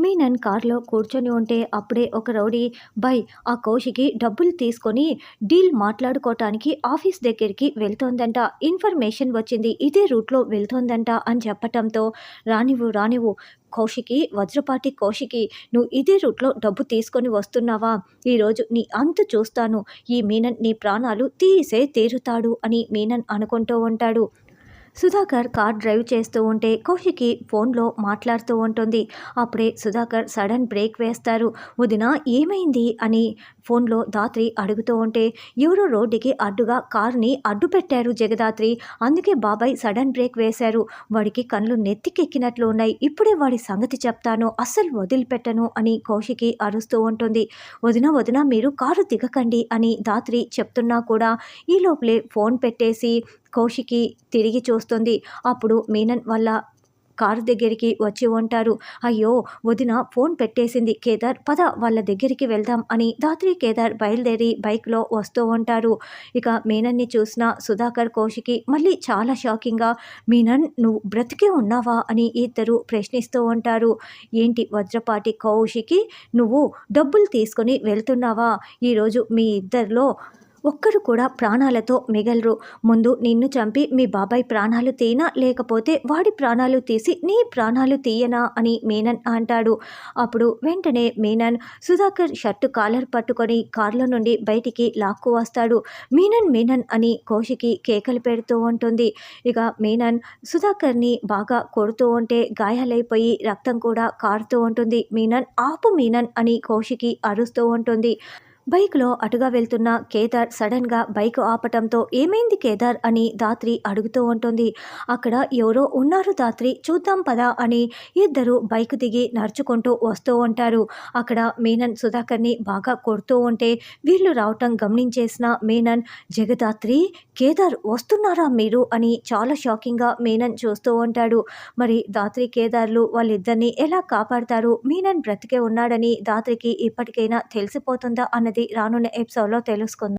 మీనన్ కార్లో కూర్చొని ఉంటే అప్పుడే ఒక రౌడీ బై ఆ కౌశికి డబ్బులు తీసుకొని డీల్ మాట్లాడుకోవటానికి ఆఫీస్ దగ్గరికి వెళ్తోందంట. ఇన్ఫర్మేషన్ వచ్చింది, ఇదే రూట్లో వెళ్తోందంట అని చెప్పటంతో రానివ్వు రానివ్వు కౌశికి, వజ్రపాటి కౌశికి, నువ్వు ఇదే రూట్లో డబ్బు తీసుకొని వస్తున్నావా, ఈరోజు నీ అంతు చూస్తాను, ఈ మీనన్ నీ ప్రాణాలు తీసే తీరుతాడు అని మీనన్ అనుకుంటూ ఉంటాడు. సుధాకర్ కార్ డ్రైవ్ చేస్తూ ఉంటే కౌశికి ఫోన్లో మాట్లాడుతూ ఉంటుంది. అప్పుడే సుధాకర్ సడన్ బ్రేక్ వేస్తారు. వదిన ఏమైంది అని ఫోన్లో ధాత్రి అడుగుతూ ఉంటే, ఎవరో రోడ్డుకి అడ్డుగా కార్ని అడ్డు పెట్టారు జగదాత్రి, అందుకే బాబాయ్ సడన్ బ్రేక్ వేశారు, వాడికి కళ్ళు నెత్తికెక్కినట్లు ఉన్నాయి, ఇప్పుడే వాడి సంగతి చెప్తాను, అస్సలు వదిలిపెట్టను అని కౌశికి అరుస్తూ ఉంటుంది. వదిన వదిన మీరు కారు దిగకండి అని ధాత్రి చెప్తున్నా కూడా ఈ లోపలే ఫోన్ పెట్టేసి కౌశికి తిరిగి చూస్తుంది. అప్పుడు మీనన్ వాళ్ళ కారు దగ్గరికి వచ్చి ఉంటారు. అయ్యో వదిన ఫోన్ పెట్టేసింది, కేదార్ పద వాళ్ళ దగ్గరికి వెళ్దాం అని ధాత్రి కేదార్ బయలుదేరి బైక్లో వస్తూ ఉంటారు. ఇక మీనన్ని చూసిన సుధాకర్ కౌశికి మళ్ళీ చాలా షాకింగ్గా, మీనన్ నువ్వు బ్రతికే ఉన్నావా అని ఇద్దరు ప్రశ్నిస్తూ ఉంటారు. ఏంటి వజ్రపాటి కౌశికి, నువ్వు డబ్బులు తీసుకొని వెళ్తున్నావా, ఈరోజు మీ ఇద్దరిలో ఒక్కరు కూడా ప్రాణాలతో మిగలరు, ముందు నిన్ను చంపి మీ బాబాయ్ ప్రాణాలు తీయనా, లేకపోతే వాడి ప్రాణాలు తీసి నీ ప్రాణాలు తీయనా అని మీనన్ అంటాడు. అప్పుడు వెంటనే మీనన్ సుధాకర్ షర్టు కాలర్ పట్టుకొని కార్లో నుండి బయటికి లాక్కు వస్తాడు. మీనన్ మీనన్ అని కౌశికి కేకలు పెడుతూ ఉంటుంది. ఇక మీనన్ సుధాకర్ని బాగా కొడుతూ ఉంటే గాయాలైపోయి రక్తం కూడా కారుతూ ఉంటుంది. మీనన్ ఆపు మీనన్ అని కౌశికి అరుస్తూ ఉంటుంది. బైక్లో అటుగా వెళ్తున్న కేదార్ సడన్గా బైక్ ఆపటంతో ఏమైంది కేదార్ అని ధాత్రి అడుగుతూ ఉంటుంది. అక్కడ ఎవరో ఉన్నారు ధాత్రి, చూద్దాం పదా అని ఇద్దరు బైక్ దిగి నడుచుకుంటూ వస్తూ ఉంటారు. అక్కడ మీనన్ సుధాకర్ని బాగా కొడుతూ ఉంటే వీళ్ళు రావటం గమనించేసిన మీనన్, జగదాత్రి కేదార్ వస్తున్నారా మీరు అని చాలా షాకింగ్గా మీనన్ చూస్తూ ఉంటాడు. మరి ధాత్రి కేదార్లు వాళ్ళిద్దరిని ఎలా కాపాడతారు, మీనన్ బ్రతికే ఉన్నాడని ధాత్రికి ఇప్పటికైనా తెలిసిపోతుందా అన్నది రానున్న ఎపిసోడ్లో తెలుసుకుందాం.